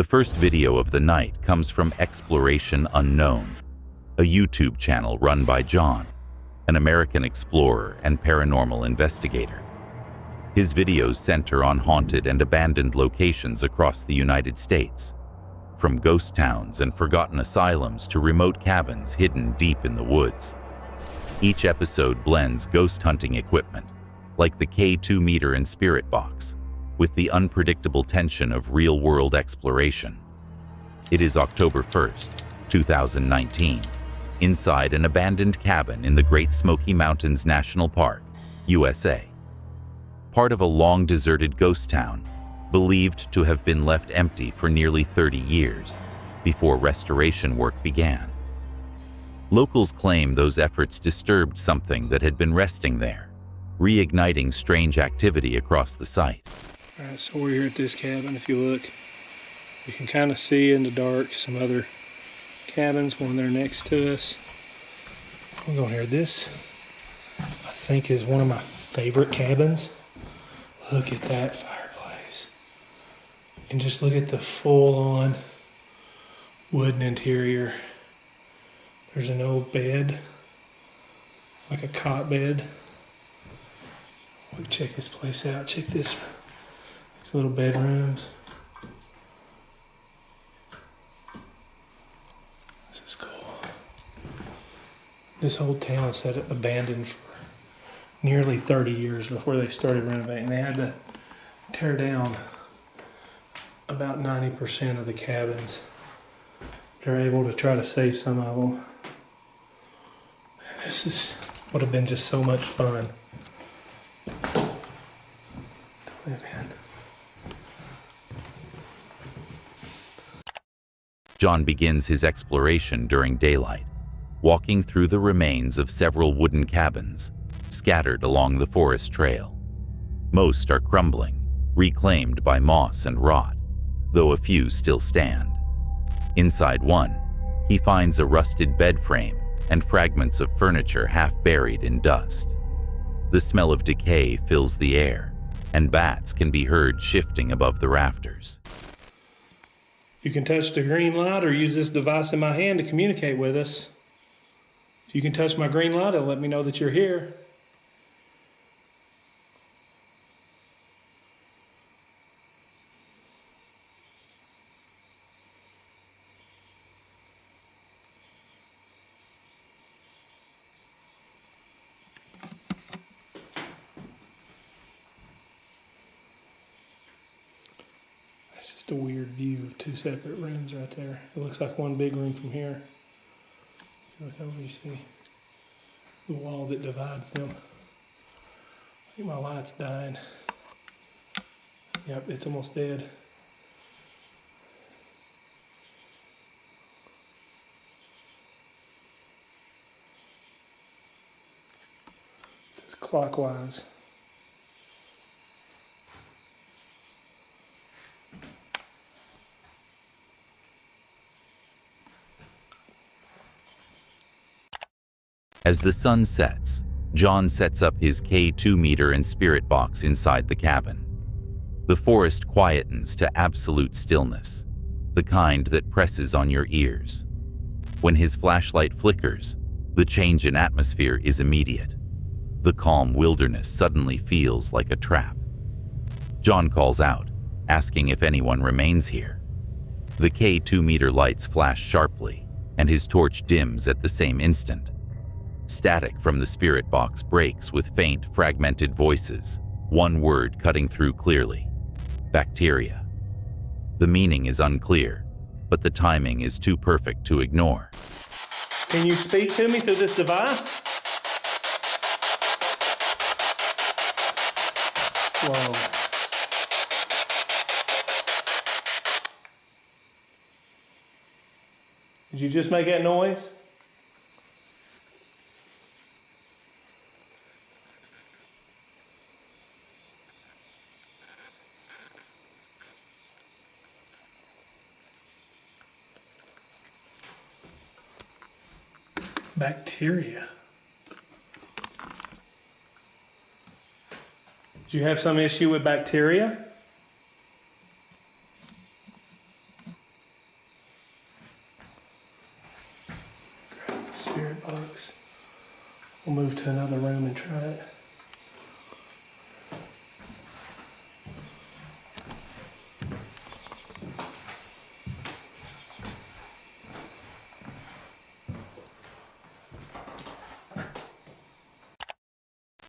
The first video of the night comes from Exploration Unknown, a YouTube channel run by John, an American explorer and paranormal investigator. His videos center on haunted and abandoned locations across the United States, from ghost towns and forgotten asylums to remote cabins hidden deep in the woods. Each episode blends ghost hunting equipment, like the K2 meter and spirit box, with the unpredictable tension of real-world exploration. It is October 1st, 2019, inside an abandoned cabin in the Great Smoky Mountains National Park, USA. Part of a long-deserted ghost town, believed to have been left empty for nearly 30 years before restoration work began. Locals claim those efforts disturbed something that had been resting there, reigniting strange activity across the site. All right, so we're here at this cabin. If you look, you can kind of see in the dark some other cabins, one there next to us. I'm going here. This, I think, is one of my favorite cabins. Look at that fireplace. And just look at the full-on wooden interior. There's an old bed, like a cot bed. We'll check this place out. Check these little bedrooms. This is cool. This whole town sat abandoned for nearly 30 years before they started renovating. They had to tear down about 90% of the cabins. They're able to try to save some of them. This would have been just so much fun to live in. John begins his exploration during daylight, walking through the remains of several wooden cabins scattered along the forest trail. Most are crumbling, reclaimed by moss and rot, though a few still stand. Inside one, he finds a rusted bed frame and fragments of furniture half buried in dust. The smell of decay fills the air, and bats can be heard shifting above the rafters. You can touch the green light or use this device in my hand to communicate with us. If you can touch my green light, it'll let me know that you're here. It's just a weird view of two separate rooms right there. It looks like one big room from here. If you look over, you see the wall that divides them. I think my light's dying. Yep, it's almost dead. It says clockwise. As the sun sets, John sets up his K2 meter and spirit box inside the cabin. The forest quietens to absolute stillness, the kind that presses on your ears. When his flashlight flickers, the change in atmosphere is immediate. The calm wilderness suddenly feels like a trap. John calls out, asking if anyone remains here. The K2 meter lights flash sharply, and his torch dims at the same instant. Static from the spirit box breaks with faint, fragmented voices, one word cutting through clearly: bacteria. The meaning is unclear, but the timing is too perfect to ignore. Can you speak to me through this device? Whoa. Did you just make that noise? Bacteria. Do you have some issue with bacteria? We'll move to another room and try it.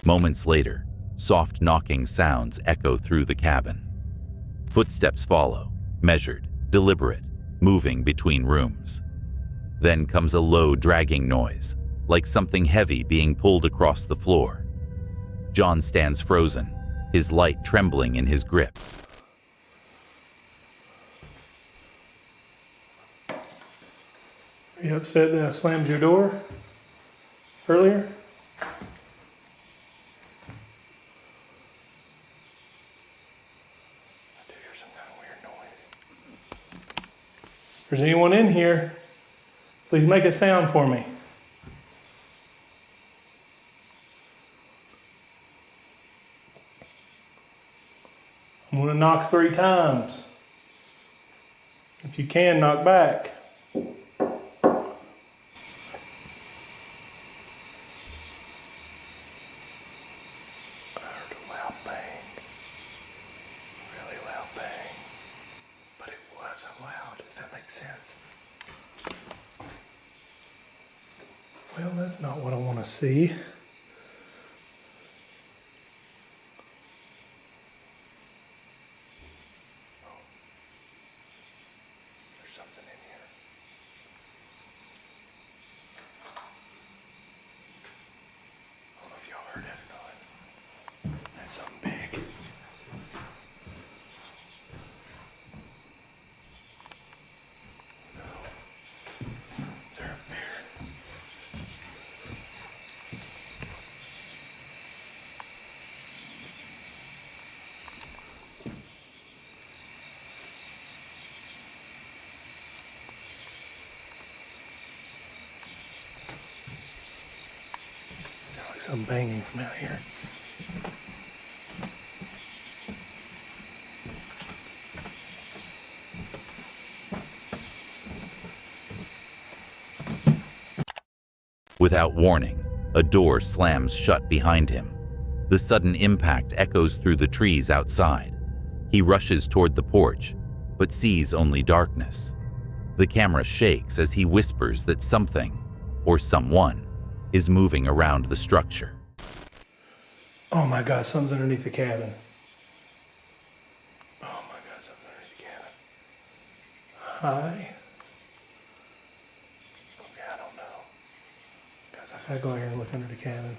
Moments later, soft knocking sounds echo through the cabin. Footsteps follow, measured, deliberate, moving between rooms. Then comes a low, dragging noise, like something heavy being pulled across the floor. John stands frozen, his light trembling in his grip. Are you upset that I slammed your door earlier? If there's anyone in here, please make a sound for me. I'm going to knock 3 times. If you can, knock back. I heard a loud bang. Really loud bang. But it wasn't loud, if that makes sense. Well, that's not what I want to see. There's something in here. I don't know if y'all heard it or not. That's something big. Is there a bear? Sounds like something banging from out here. Without warning, a door slams shut behind him. The sudden impact echoes through the trees outside. He rushes toward the porch, but sees only darkness. The camera shakes as he whispers that something, or someone, is moving around the structure. Oh my God, something's underneath the cabin. Oh my God, something's underneath the cabin. Hi. Okay, I don't know. Guys, I gotta go out here and look under the cabin.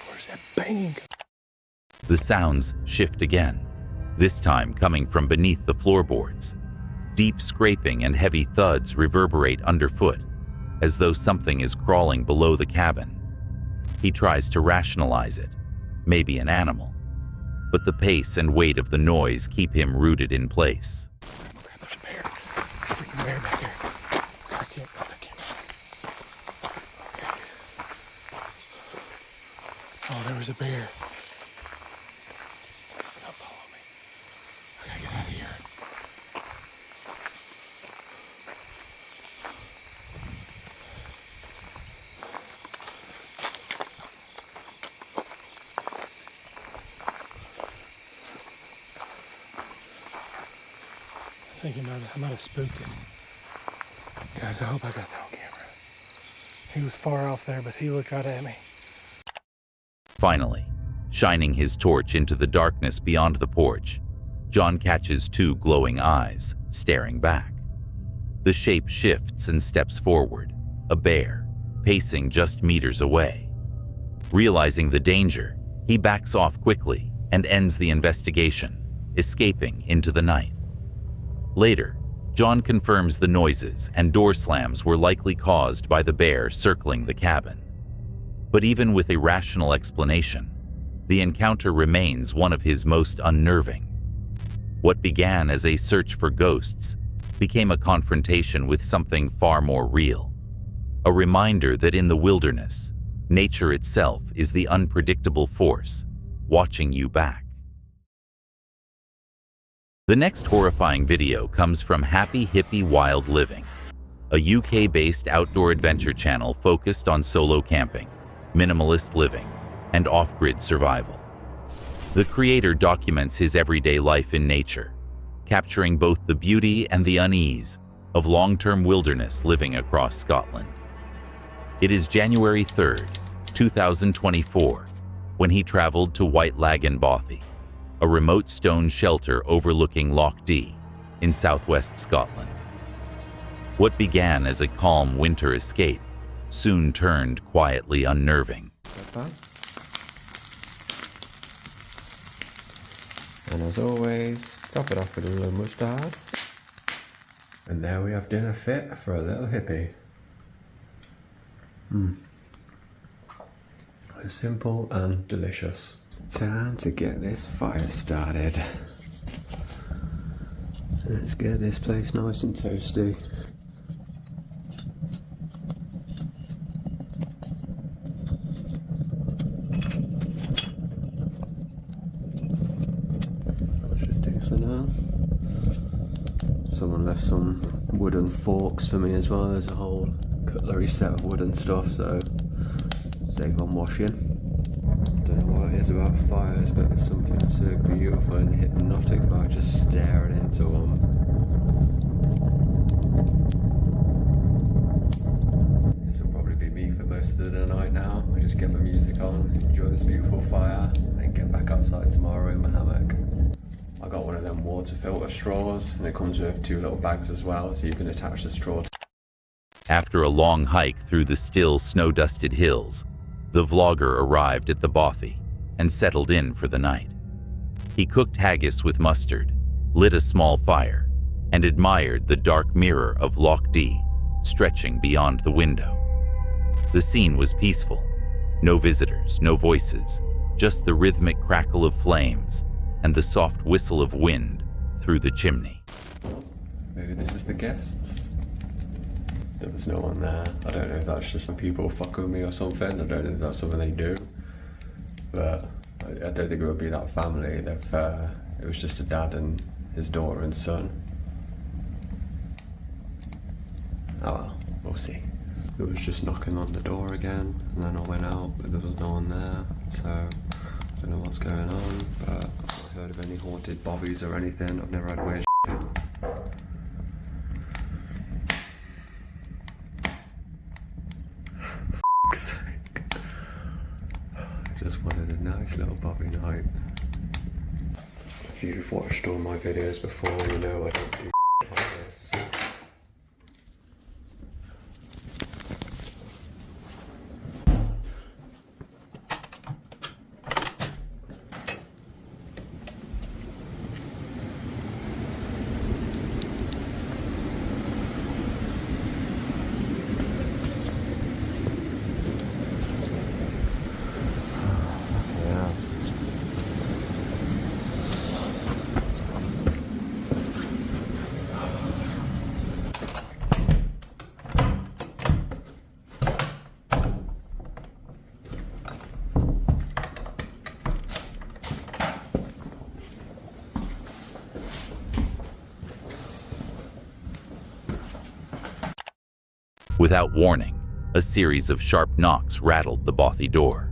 Where's that banging? The sounds shift again, this time coming from beneath the floorboards. Deep scraping and heavy thuds reverberate underfoot, as though something is crawling below the cabin. He tries to rationalize it, maybe an animal, but the pace and weight of the noise keep him rooted in place. Okay, there's a bear. Freaking bear back here. I can't. Okay. Oh, there was a bear. Don't follow me. I gotta get out of here. I think I might have spooked it. Guys, I hope I got that on camera. He was far off there, but he looked right at me. Finally, shining his torch into the darkness beyond the porch, John catches 2 glowing eyes, staring back. The shape shifts and steps forward, a bear, pacing just meters away. Realizing the danger, he backs off quickly and ends the investigation, escaping into the night. Later, John confirms the noises and door slams were likely caused by the bear circling the cabin. But even with a rational explanation, the encounter remains one of his most unnerving. What began as a search for ghosts became a confrontation with something far more real, a reminder that in the wilderness, nature itself is the unpredictable force watching you back. The next horrifying video comes from Happy Hippie Wild Living, a UK-based outdoor adventure channel focused on solo camping, minimalist living, and off-grid survival. The creator documents his everyday life in nature, capturing both the beauty and the unease of long-term wilderness living across Scotland. It is January 3rd, 2024, when he traveled to White Lag in Bothy, a remote stone shelter overlooking Loch Dee in southwest Scotland. What began as a calm winter escape soon turned quietly unnerving. And as always, top it off with a little mustard. And there we have dinner fit for a little hippie. It's simple and delicious. It's time to get this fire started. Let's get this place nice and toasty. Someone left some wooden forks for me as well. There's a whole cutlery set of wooden stuff, so save on washing. Don't know what it is about fires, but there's something so beautiful and hypnotic about just staring into them. This will probably be me for most of the night now. I just get my music on, enjoy this beautiful fire, and then get back outside tomorrow in my hammock. I got one of them water filter straws, and it comes with 2 little bags as well, so you can attach the straw. After a long hike through the still snow-dusted hills, the vlogger arrived at the Bothy and settled in for the night. He cooked haggis with mustard, lit a small fire, and admired the dark mirror of Loch Dee stretching beyond the window. The scene was peaceful. No visitors, no voices, just the rhythmic crackle of flames and the soft whistle of wind through the chimney. Maybe this is the guests. There was no one there. I don't know if that's just people fucking with me or something. I don't know if that's something they do. But I don't think it would be that family. It was just a dad and his daughter and son. Oh well, we'll see. It was just knocking on the door again, and then I went out, but there was no one there. So I don't know what's going on, but I've not heard of any haunted bobbies or anything. I've never had weird shit. Fuck's sake. I just wanted a nice little bobby night. If you've watched all my videos before, you know I don't do like this. Without warning, a series of sharp knocks rattled the Bothy door.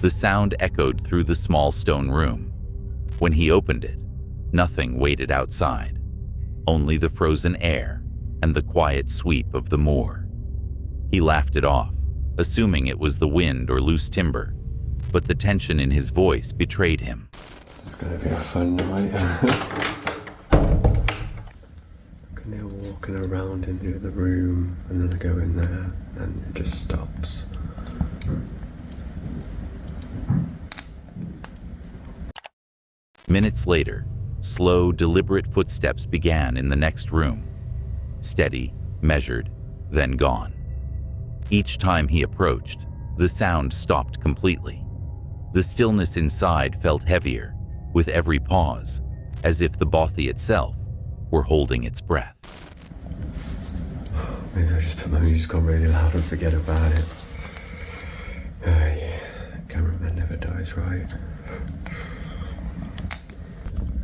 The sound echoed through the small stone room. When he opened it, nothing waited outside, only the frozen air and the quiet sweep of the moor. He laughed it off, assuming it was the wind or loose timber, but the tension in his voice betrayed him. This is going to be a fun night. They're walking around into the room, and then I go in there, and it just stops. Minutes later, slow, deliberate footsteps began in the next room. Steady, measured, then gone. Each time he approached, the sound stopped completely. The stillness inside felt heavier with every pause, as if the Bothy itself were holding its breath. Maybe I just put my music on really loud and forget about it. Yeah, cameraman never dies, right?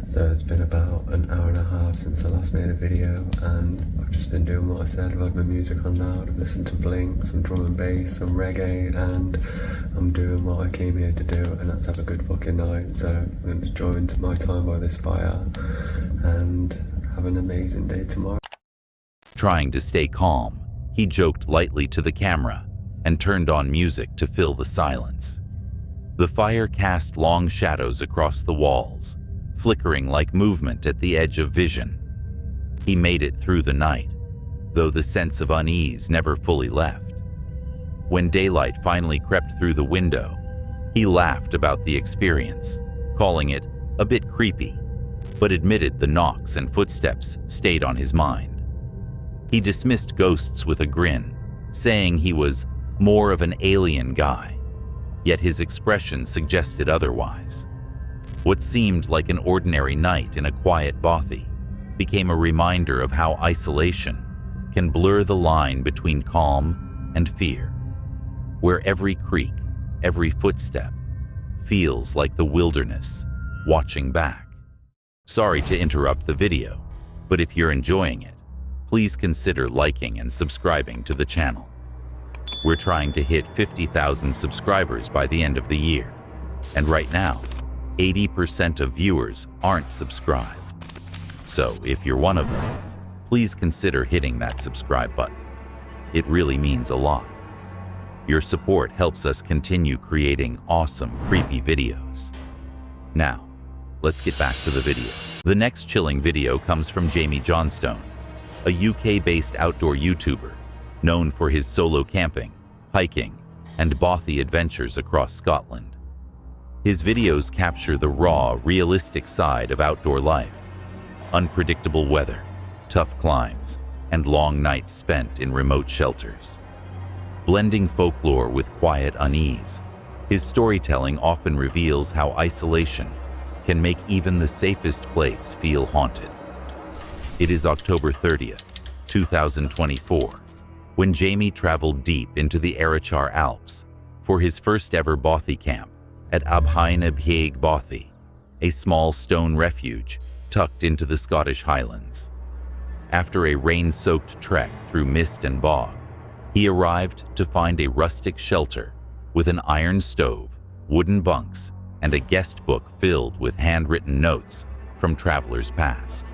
So it's been about an hour and a half since I last made a video, and I've just been doing what I said. I've had my music on loud, I've listened to Blink, some drum and bass, some reggae, and I'm doing what I came here to do, and that's have a good fucking night. So I'm going to enjoy into my time by this fire and have an amazing day tomorrow. Trying to stay calm, he joked lightly to the camera and turned on music to fill the silence. The fire cast long shadows across the walls, flickering like movement at the edge of vision. He made it through the night, though the sense of unease never fully left. When daylight finally crept through the window, he laughed about the experience, calling it a bit creepy, but admitted the knocks and footsteps stayed on his mind. He dismissed ghosts with a grin, saying he was more of an alien guy, yet his expression suggested otherwise. What seemed like an ordinary night in a quiet Bothy became a reminder of how isolation can blur the line between calm and fear, where every creak, every footstep feels like the wilderness watching back. Sorry to interrupt the video, but if you're enjoying it, please consider liking and subscribing to the channel. We're trying to hit 50,000 subscribers by the end of the year, and right now, 80% of viewers aren't subscribed. So if you're one of them, please consider hitting that subscribe button. It really means a lot. Your support helps us continue creating awesome, creepy videos. Now, let's get back to the video. The next chilling video comes from Jamie Johnstone, a UK-based outdoor YouTuber known for his solo camping, hiking, and Bothy adventures across Scotland. His videos capture the raw, realistic side of outdoor life: unpredictable weather, tough climbs, and long nights spent in remote shelters. Blending folklore with quiet unease, his storytelling often reveals how isolation can make even the safest place feel haunted. It is October 30th, 2024, when Jamie traveled deep into the Ayrshire Alps for his first ever Bothy camp at Bothy, a small stone refuge tucked into the Scottish Highlands. After a rain-soaked trek through mist and bog, he arrived to find a rustic shelter with an iron stove, wooden bunks, and a guest book filled with handwritten notes from travelers past.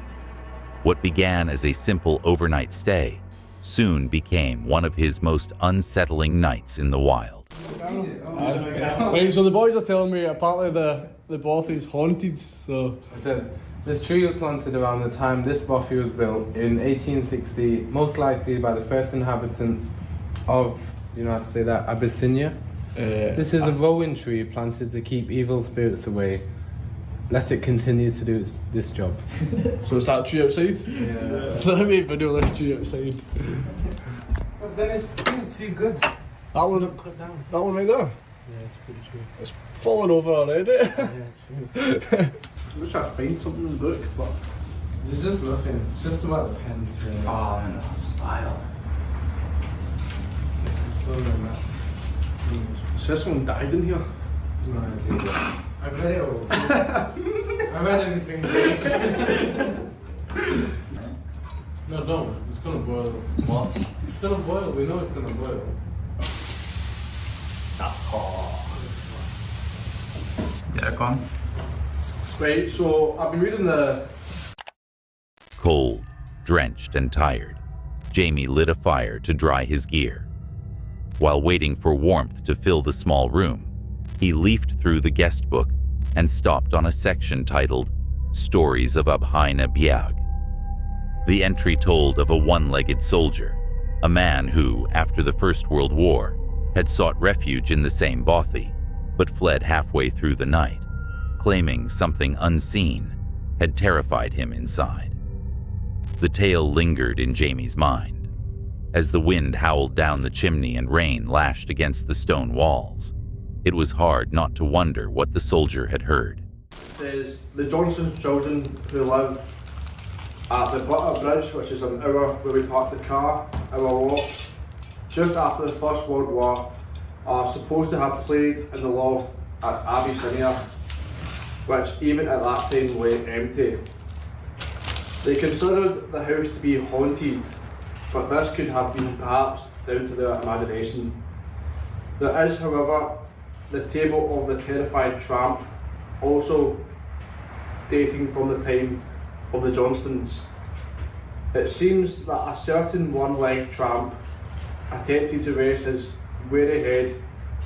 What began as a simple overnight stay soon became one of his most unsettling nights in the wild. Right, so the boys are telling me apparently the Bothy's haunted, so... I said, this tree was planted around the time this Bothy was built in 1860, most likely by the first inhabitants of, you know how to say that, Abyssinia. This is a rowan tree planted to keep evil spirits away. Let it continue to do this job. So it's that tree outside? Yeah. Let me video this tree outside. But then it seems to be good. That one, Cut down. that one right there? Yeah, it's pretty true. It's falling over already. Yeah, true. I'm just trying to find something to look, but... There's just nothing. It's just about the pens, really. Oh man, that's vile. It's so that. Is there someone died in here? No idea. I've read it all. I've read everything. No, don't. It's gonna boil. What? It's gonna boil. We know it's gonna boil. That's hot. Yeah, go on. Right, so I've been reading the... Cold, drenched, and tired, Jamie lit a fire to dry his gear. While waiting for warmth to fill the small room, he leafed through the guest book and stopped on a section titled Stories of Biag. The entry told of a one-legged soldier, a man who, after the First World War, had sought refuge in the same Bothy, but fled halfway through the night, claiming something unseen had terrified him inside. The tale lingered in Jamie's mind. As the wind howled down the chimney and rain lashed against the stone walls, it was hard not to wonder what the soldier had heard. It says, the Johnston's children who live at the Bothy Bridge, which is an hour where we parked the car, our walk, just after the First World War, are supposed to have played in the loft at Abyssinia, which even at that time lay empty. They considered the house to be haunted, but this could have been perhaps down to their imagination. There is, however, the table of the terrified tramp, also dating from the time of the Johnstons. It seems that a certain one-legged tramp attempted to rest his weary head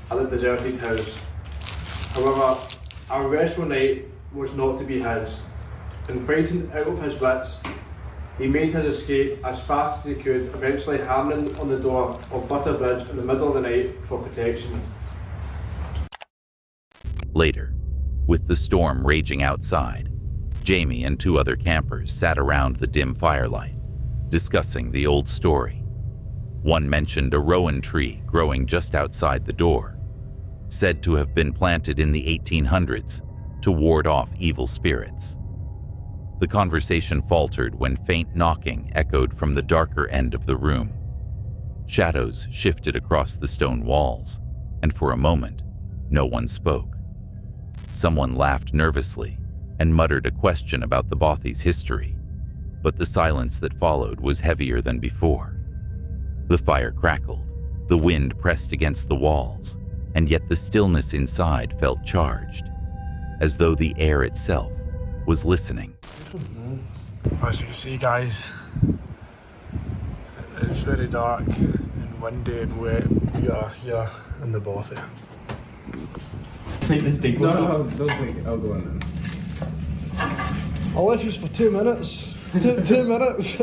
at the deserted house. However, a restful night was not to be his, and frightened out of his wits, he made his escape as fast as he could, eventually hammering on the door of Bothy Bridge in the middle of the night for protection. Later, with the storm raging outside, Jamie and 2 other campers sat around the dim firelight, discussing the old story. One mentioned a rowan tree growing just outside the door, said to have been planted in the 1800s to ward off evil spirits. The conversation faltered when faint knocking echoed from the darker end of the room. Shadows shifted across the stone walls, and for a moment, no one spoke. Someone laughed nervously and muttered a question about the Bothy's history, but the silence that followed was heavier than before. The fire crackled, the wind pressed against the walls, and yet the stillness inside felt charged, as though the air itself was listening. As you can see, guys, it's very dark and windy and wet. We are here in the Bothy. No, don't take it. I'll go on then. I'll let you for 2 minutes. 2 minutes.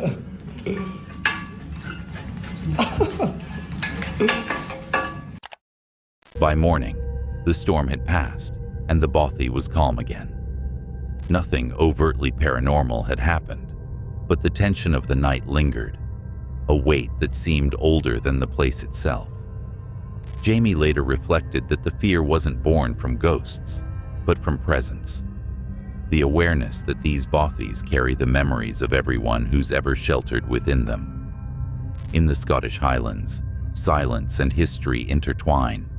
By morning, the storm had passed and the Bothy was calm again. Nothing overtly paranormal had happened, but the tension of the night lingered, a weight that seemed older than the place itself. Jamie later reflected that the fear wasn't born from ghosts, but from presence. The awareness that these Bothys carry the memories of everyone who's ever sheltered within them. In the Scottish Highlands, silence and history intertwine,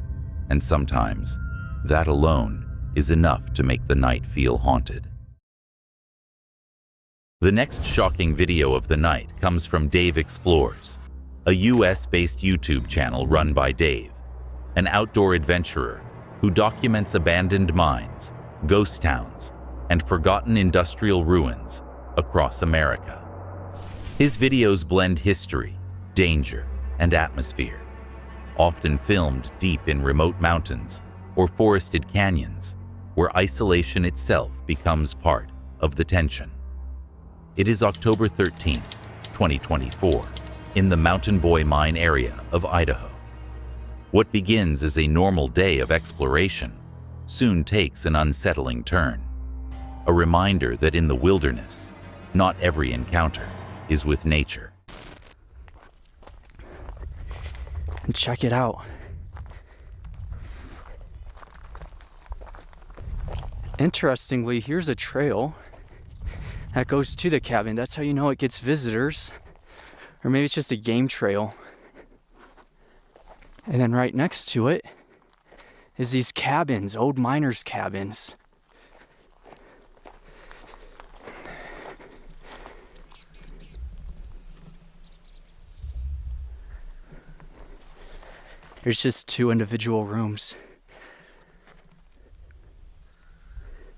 and sometimes that alone is enough to make the night feel haunted. The next shocking video of the night comes from Dave Explores, a US-based YouTube channel run by Dave, an outdoor adventurer who documents abandoned mines, ghost towns, and forgotten industrial ruins across America. His videos blend history, danger, and atmosphere, often filmed deep in remote mountains or forested canyons, where isolation itself becomes part of the tension. It is October 13th, 2024, in the Mountain Boy Mine area of Idaho. What begins as a normal day of exploration soon takes an unsettling turn, a reminder that in the wilderness, not every encounter is with nature. And check it out. Interestingly, here's a trail that goes to the cabin. That's how you know it gets visitors. Or maybe it's just a game trail. And then right next to it is these cabins, old miners' cabins. There's just 2 individual rooms.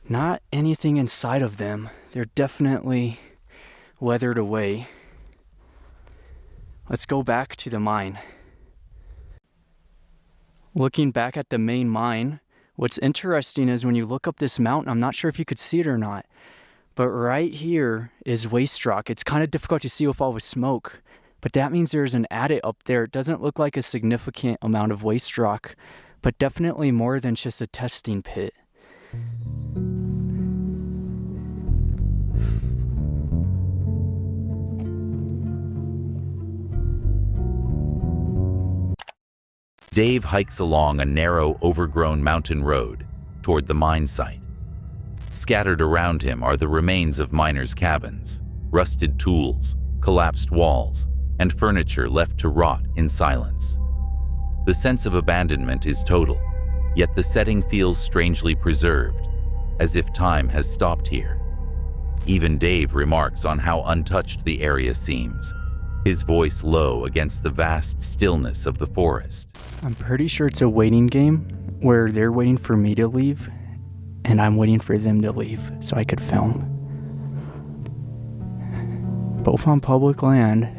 Not anything inside of them. They're definitely weathered away. Let's go back to the mine. Looking back at the main mine, what's interesting is when you look up this mountain, I'm not sure if you could see it or not, but right here is waste rock. It's kind of difficult to see with all the smoke, but that means there's an adit up there. It doesn't look like a significant amount of waste rock, but definitely more than just a testing pit. Dave hikes along a narrow, overgrown mountain road toward the mine site. Scattered around him are the remains of miners' cabins, rusted tools, collapsed walls, and furniture left to rot in silence. The sense of abandonment is total, yet the setting feels strangely preserved, as if time has stopped here. Even Dave remarks on how untouched the area seems, his voice low against the vast stillness of the forest. I'm pretty sure it's a waiting game where they're waiting for me to leave and I'm waiting for them to leave so I could film. Both on public land.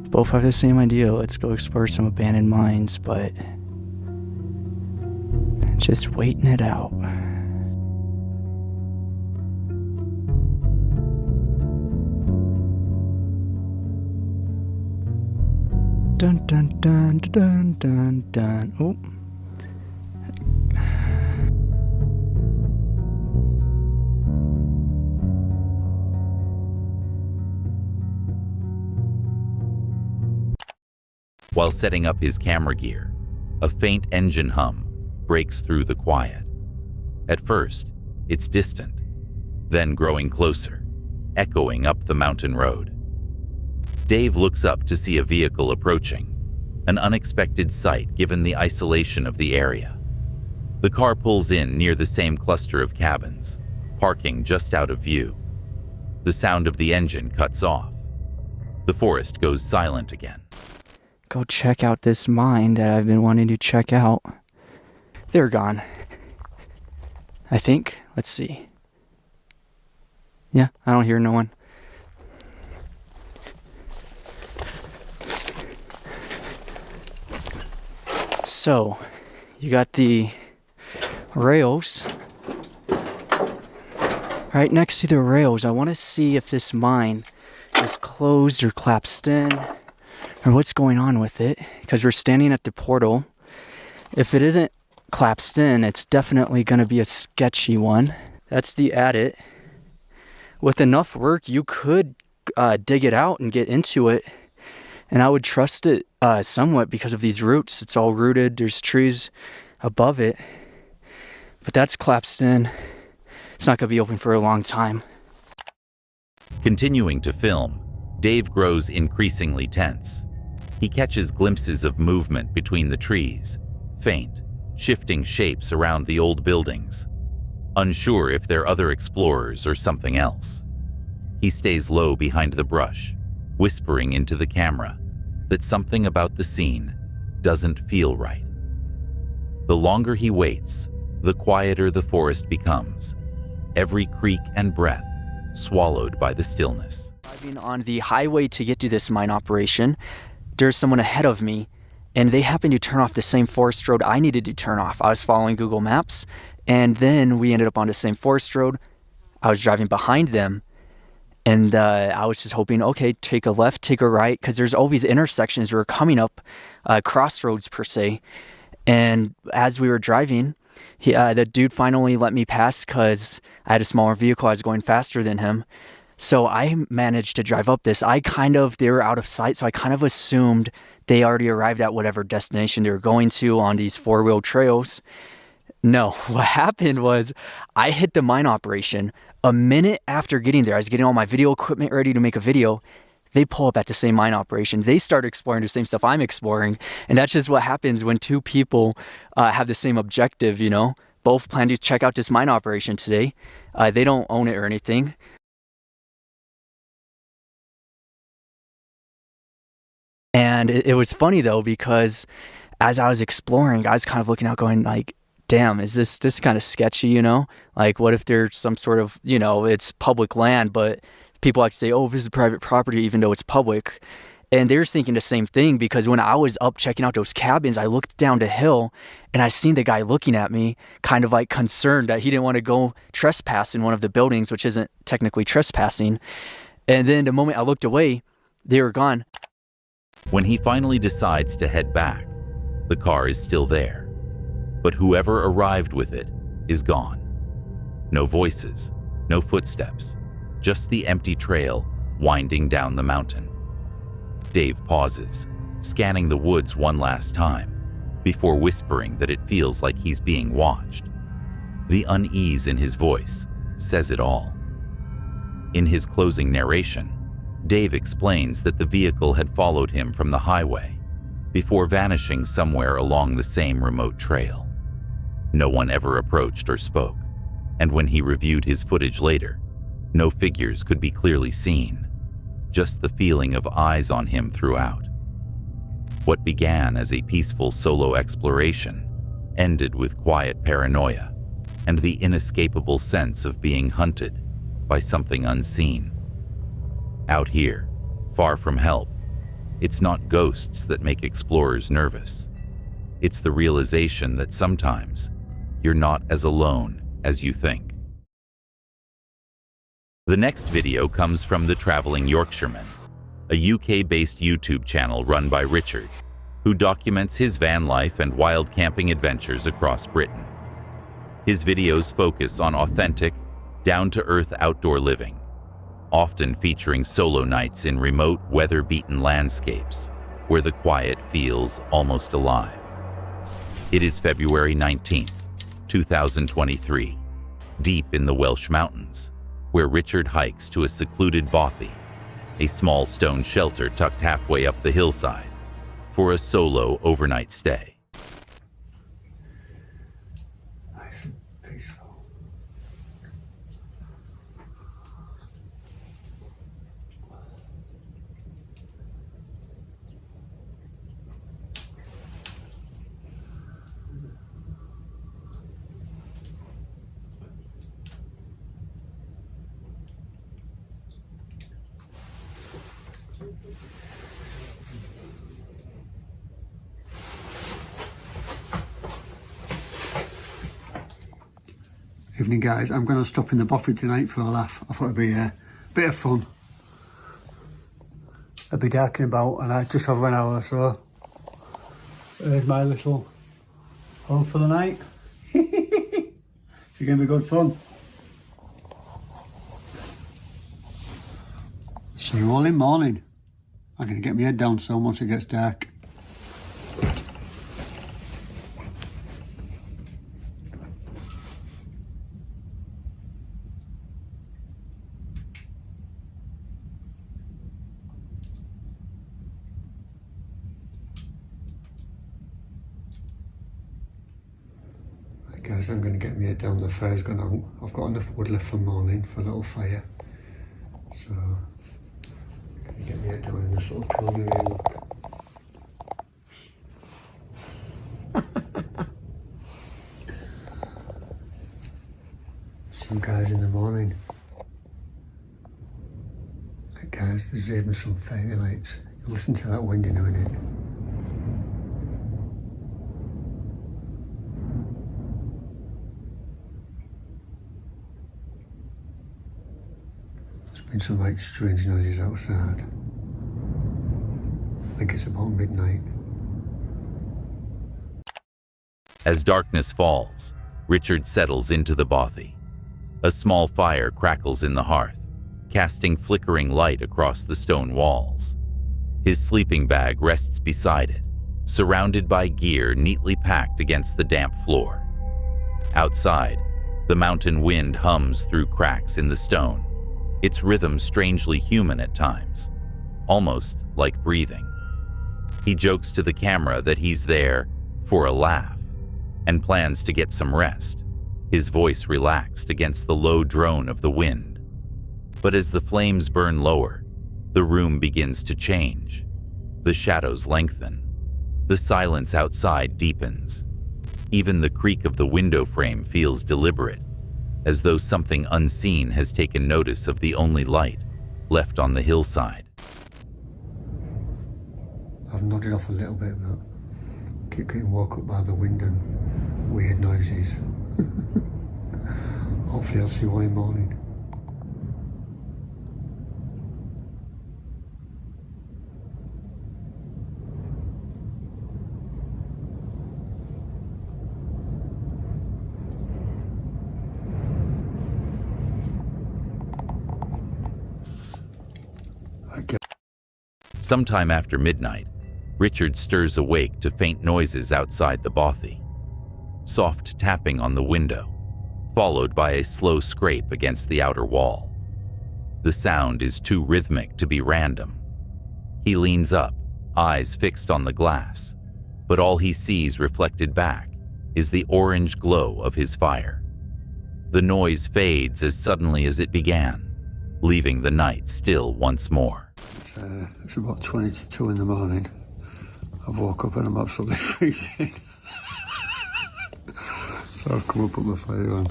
Both have the same idea. Let's go explore some abandoned mines, but just waiting it out. Dun dun dun dun dun dun. Oh. While setting up his camera gear, a faint engine hum breaks through the quiet. At first, it's distant, then growing closer, echoing up the mountain road. Dave looks up to see a vehicle approaching, an unexpected sight given the isolation of the area. The car pulls in near the same cluster of cabins, parking just out of view. The sound of the engine cuts off. The forest goes silent again. Go check out this mine that I've been wanting to check out. They're gone. I think. Let's see. Yeah, I don't hear no one. So, you got the rails. Right next to the rails, I want to see if this mine is closed or collapsed in, or what's going on with it, because we're standing at the portal. If it isn't collapsed in, it's definitely going to be a sketchy one. That's the adit. With enough work, you could dig it out and get into it, and I would trust it somewhat because of these roots. It's all rooted, there's trees above it, but that's collapsed in. It's not going to be open for a long time. Continuing to film, Dave grows increasingly tense. He catches glimpses of movement between the trees, faint, shifting shapes around the old buildings, unsure if they're other explorers or something else. He stays low behind the brush, whispering into the camera that something about the scene doesn't feel right. The longer he waits, the quieter the forest becomes, every creak and breath swallowed by the stillness. Driving on the highway to get to this mine operation, there's someone ahead of me, and they happened to turn off the same forest road I needed to turn off. I was following Google Maps, and then we ended up on the same forest road. I was driving behind them, and I was just hoping, okay, take a left, take a right, because there's always intersections where we're coming up, crossroads per se. And as we were driving, the dude finally let me pass because I had a smaller vehicle. I was going faster than him. So I managed to drive up this. They were out of sight, so I kind of assumed they already arrived at whatever destination they were going to on these four-wheel trails. No, what happened was I hit the mine operation. A minute after getting there, I was getting all my video equipment ready to make a video. They pull up at the same mine operation. They start exploring the same stuff I'm exploring. And that's just what happens when two people have the same objective, you know? Both plan to check out this mine operation today. They don't own it or anything. And it was funny though, because as I was exploring, I was kind of looking out going like, damn, is this kind of sketchy, you know? Like, what if there's some sort of, you know, it's public land, but people like to say, oh, this is private property, even though it's public. And they're thinking the same thing, because when I was up checking out those cabins, I looked down the hill and I seen the guy looking at me, kind of like concerned that he didn't want to go trespass in one of the buildings, which isn't technically trespassing. And then the moment I looked away, they were gone. When he finally decides to head back, the car is still there. But whoever arrived with it is gone. No voices, no footsteps, just the empty trail winding down the mountain. Dave pauses, scanning the woods one last time, before whispering that it feels like he's being watched. The unease in his voice says it all. In his closing narration, Dave explains that the vehicle had followed him from the highway before vanishing somewhere along the same remote trail. No one ever approached or spoke, and when he reviewed his footage later, no figures could be clearly seen, just the feeling of eyes on him throughout. What began as a peaceful solo exploration ended with quiet paranoia and the inescapable sense of being hunted by something unseen. Out here, far from help, it's not ghosts that make explorers nervous. It's the realization that sometimes you're not as alone as you think. The next video comes from The Traveling Yorkshireman, a UK-based YouTube channel run by Richard, who documents his van life and wild camping adventures across Britain. His videos focus on authentic, down-to-earth outdoor living, often featuring solo nights in remote, weather-beaten landscapes where the quiet feels almost alive. It is February 19th, 2023, deep in the Welsh mountains, where Richard hikes to a secluded Bothy, a small stone shelter tucked halfway up the hillside, for a solo overnight stay. Nice and peaceful. Evening guys, I'm going to stop in the Bothy tonight for a laugh. I thought it'd be a bit of fun. It'll be dark in about just over an hour or so. There's my little home for the night. It's going to be good fun. See you all in morning. I'm going to get my head down so once it gets dark. Guys, I'm going to get my head down. The fire's gone out. I've got enough wood left for morning for a little fire. So, I'm going to get my head down in this little corner here, look. Some guys in the morning. Hey guys, there's even some fairy lights. You'll listen to that wind in a minute. Been some like strange noises outside. I think it's about midnight. As darkness falls, Richard settles into the Bothy. A small fire crackles in the hearth, casting flickering light across the stone walls. His sleeping bag rests beside it, surrounded by gear neatly packed against the damp floor. Outside, the mountain wind hums through cracks in the stone, its rhythm strangely human at times, almost like breathing. He jokes to the camera that he's there for a laugh and plans to get some rest, his voice relaxed against the low drone of the wind. But as the flames burn lower, the room begins to change. The shadows lengthen. The silence outside deepens. Even the creak of the window frame feels deliberate, as though something unseen has taken notice of the only light left on the hillside. I've nodded off a little bit, but keep getting woke up by the wind and weird noises. Hopefully I'll see you all in the morning. Sometime after midnight, Richard stirs awake to faint noises outside the bothy. Soft tapping on the window, followed by a slow scrape against the outer wall. The sound is too rhythmic to be random. He leans up, eyes fixed on the glass, but all he sees reflected back is the orange glow of his fire. The noise fades as suddenly as it began, leaving the night still once more. It's about 20 to 2 in the morning. I've woke up and I'm absolutely freezing. So I've come and put my fire on.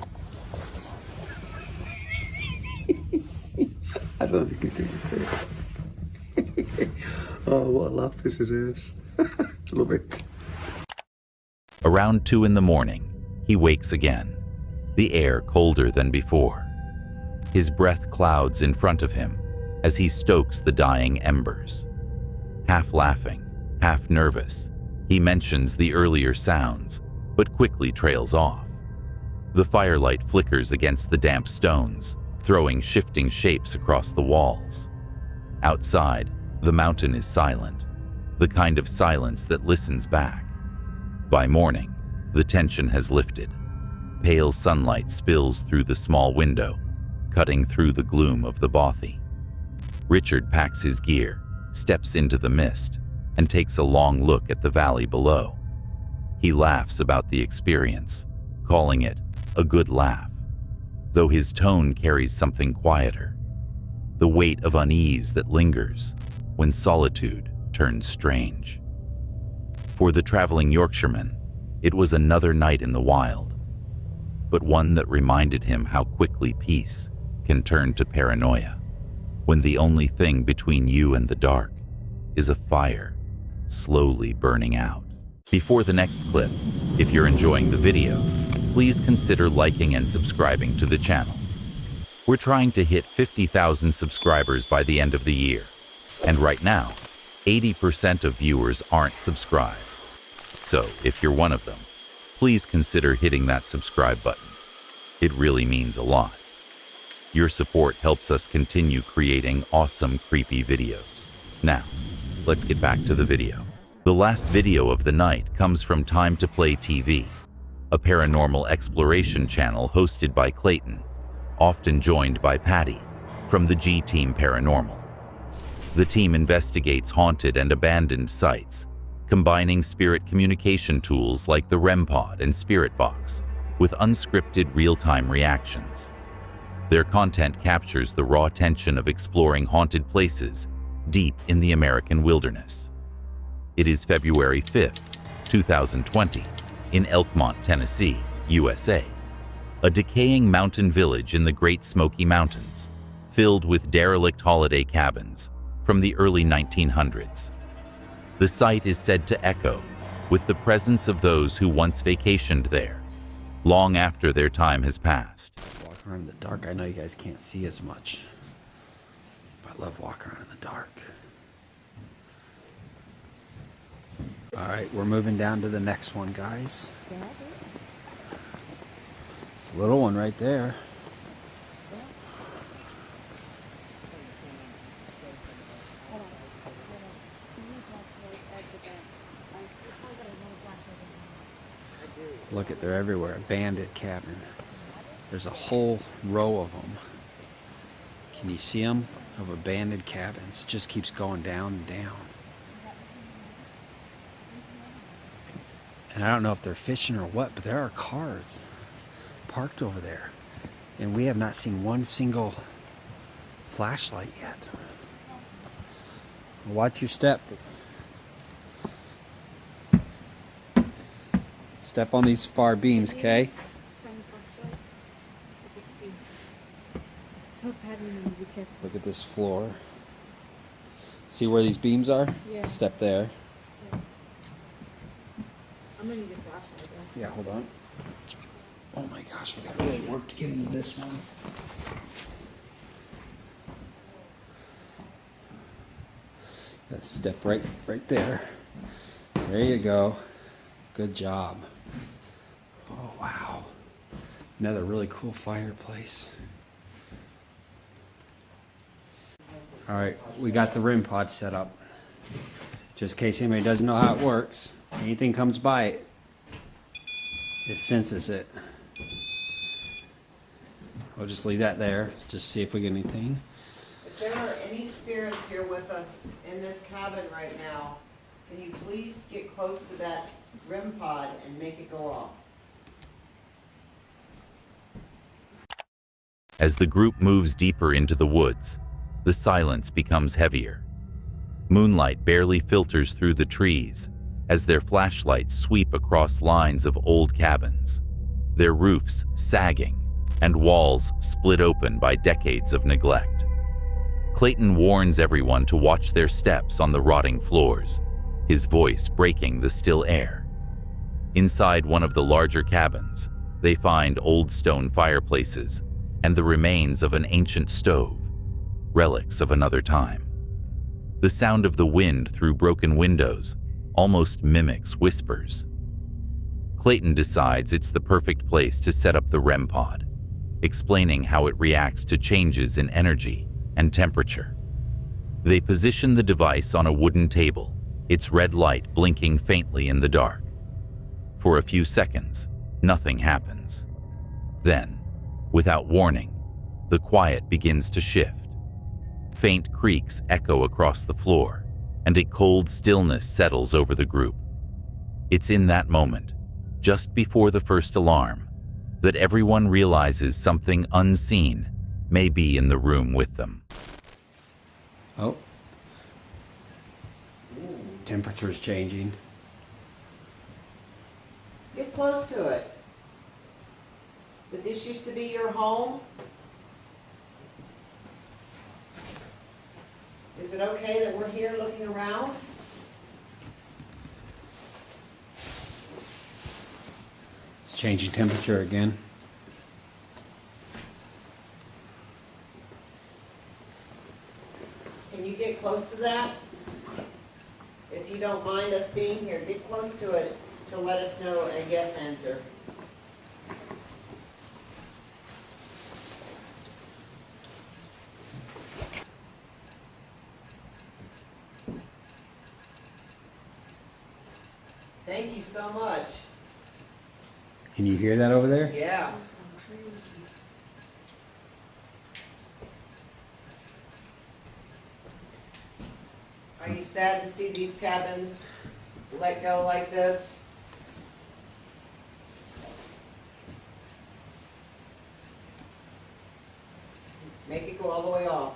I don't think it's in your face. Oh, what a laugh this is. Love it. Around 2 in the morning, he wakes again, the air colder than before. His breath clouds in front of him as he stokes the dying embers. Half laughing, half nervous, he mentions the earlier sounds, but quickly trails off. The firelight flickers against the damp stones, throwing shifting shapes across the walls. Outside, the mountain is silent, the kind of silence that listens back. By morning, the tension has lifted. Pale sunlight spills through the small window, cutting through the gloom of the bothy. Richard packs his gear, steps into the mist, and takes a long look at the valley below. He laughs about the experience, calling it a good laugh, though his tone carries something quieter, the weight of unease that lingers when solitude turns strange. For the traveling Yorkshireman, it was another night in the wild, but one that reminded him how quickly peace can turn to paranoia, when the only thing between you and the dark is a fire slowly burning out. Before the next clip, if you're enjoying the video, please consider liking and subscribing to the channel. We're trying to hit 50,000 subscribers by the end of the year, and right now, 80% of viewers aren't subscribed. So if you're one of them, please consider hitting that subscribe button. It really means a lot. Your support helps us continue creating awesome, creepy videos. Now, let's get back to the video. The last video of the night comes from Time to Play TV, a paranormal exploration channel hosted by Clayton, often joined by Patty, from the G-Team Paranormal. The team investigates haunted and abandoned sites, combining spirit communication tools like the REM pod and Spirit Box with unscripted real-time reactions. Their content captures the raw tension of exploring haunted places deep in the American wilderness. It is February 5th, 2020, in Elkmont, Tennessee, USA, a decaying mountain village in the Great Smoky Mountains, filled with derelict holiday cabins from the early 1900s. The site is said to echo with the presence of those who once vacationed there, long after their time has passed. Walk around in the dark. I know you guys can't see as much, but I love walking around in the dark. All right, we're moving down to the next one, guys. It's a little one right there. Look at, they're everywhere. Abandoned cabin. There's a whole row of them. Can you see them? Of abandoned cabins. It just keeps going down and down. And I don't know if they're fishing or what, but there are cars parked over there. And we have not seen one single flashlight yet. Watch your step. Step on these far beams, okay? Look at this floor. See where these beams are? Yeah. Step there. I'm gonna need a flashlight though. Yeah, hold on. Oh my gosh, we gotta really work to get into this one. Step right there. There you go. Good job. Oh wow. Another really cool fireplace. All right, we got the REM pod set up. Just in case anybody doesn't know how it works, anything comes by it, it senses it. We'll just leave that there, just see if we get anything. If there are any spirits here with us in this cabin right now, can you please get close to that REM pod and make it go off? As the group moves deeper into the woods, the silence becomes heavier. Moonlight barely filters through the trees as their flashlights sweep across lines of old cabins, their roofs sagging and walls split open by decades of neglect. Clayton warns everyone to watch their steps on the rotting floors, his voice breaking the still air. Inside one of the larger cabins, they find old stone fireplaces and the remains of an ancient stove, relics of another time. The sound of the wind through broken windows almost mimics whispers. Clayton decides it's the perfect place to set up the REM pod, explaining how it reacts to changes in energy and temperature. They position the device on a wooden table, its red light blinking faintly in the dark. For a few seconds, nothing happens. Then, without warning, the quiet begins to shift. Faint creaks echo across the floor, and a cold stillness settles over the group. It's in that moment, just before the first alarm, that everyone realizes something unseen may be in the room with them. Oh. Temperature's changing. Get close to it. Did this used to be your home? Is it okay that we're here looking around? It's changing temperature again. Can you get close to that? If you don't mind us being here, get close to it to let us know a yes answer. Thank you so much. Can you hear that over there? Yeah. Are you sad to see these cabins let go like this? Make it go all the way off.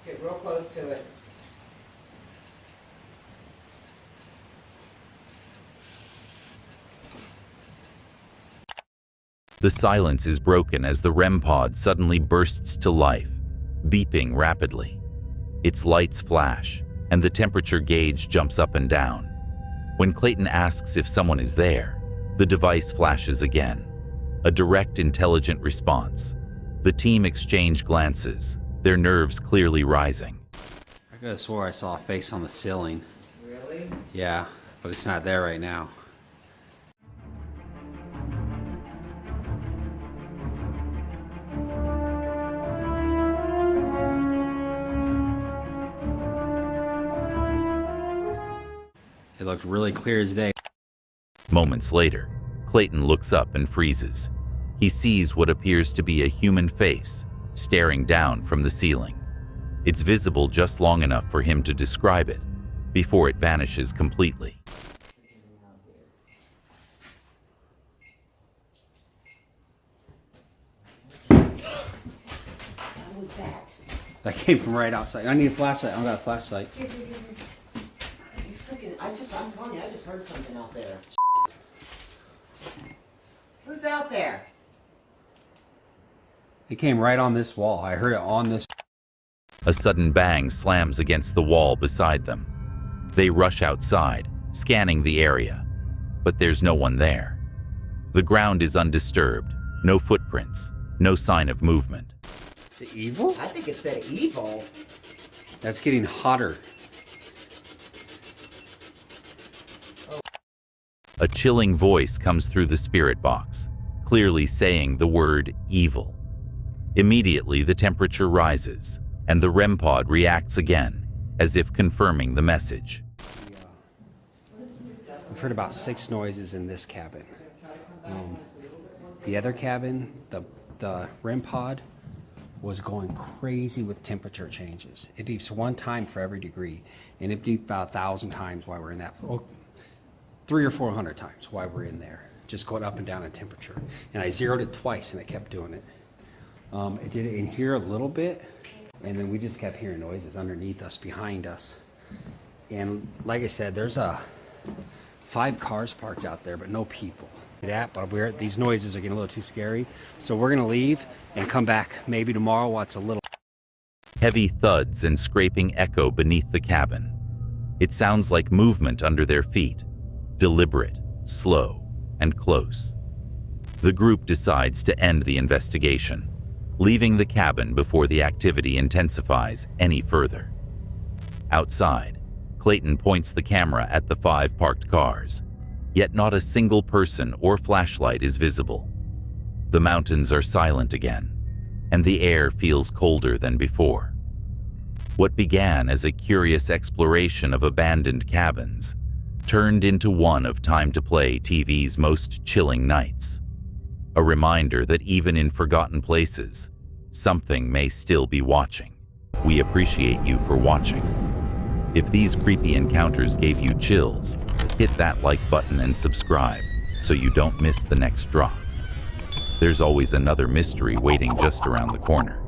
Get real close to it. The silence is broken as the REM pod suddenly bursts to life, beeping rapidly. Its lights flash, and the temperature gauge jumps up and down. When Clayton asks if someone is there, the device flashes again. A direct, intelligent response. The team exchange glances, their nerves clearly rising. I could have swore I saw a face on the ceiling. Really? Yeah, but it's not there right now. It looked really clear as day. Moments later, Clayton looks up and freezes. He sees what appears to be a human face staring down from the ceiling. It's visible just long enough for him to describe it before it vanishes completely. What was that? That came from right outside. I need a flashlight. I don't got a flashlight. Here. You freaking, I'm telling you, I just heard something out there. Who's out there? It came right on this wall. I heard it on this. A sudden bang slams against the wall beside them. They rush outside, scanning the area, but there's no one there. The ground is undisturbed, no footprints, no sign of movement. Is it evil? I think it said evil. That's getting hotter. A chilling voice comes through the spirit box, clearly saying the word evil. Immediately, the temperature rises, and the REM pod reacts again, as if confirming the message. We've heard about 6 noises in this cabin. The other cabin, the REM pod, was going crazy with temperature changes. It beeps 1 time for every degree, and it beeped about 1,000 times while we're in that, 300 or 400 times while we're in there, just going up and down in temperature. And I zeroed it twice, and it kept doing it. It did it in here a little bit, and then we just kept hearing noises underneath us, behind us. And like I said, there's 5 cars parked out there, but no people. But these noises are getting a little too scary, so we're gonna leave and come back maybe tomorrow while it's a little. Heavy thuds and scraping echo beneath the cabin. It sounds like movement under their feet, deliberate, slow, and close. The group decides to end the investigation, leaving the cabin before the activity intensifies any further. Outside, Clayton points the camera at the 5 parked cars. Yet not a single person or flashlight is visible. The mountains are silent again, and the air feels colder than before. What began as a curious exploration of abandoned cabins turned into one of Time to Play TV's most chilling nights. A reminder that even in forgotten places, something may still be watching. We appreciate you for watching. If these creepy encounters gave you chills, hit that like button and subscribe so you don't miss the next drop. There's always another mystery waiting just around the corner.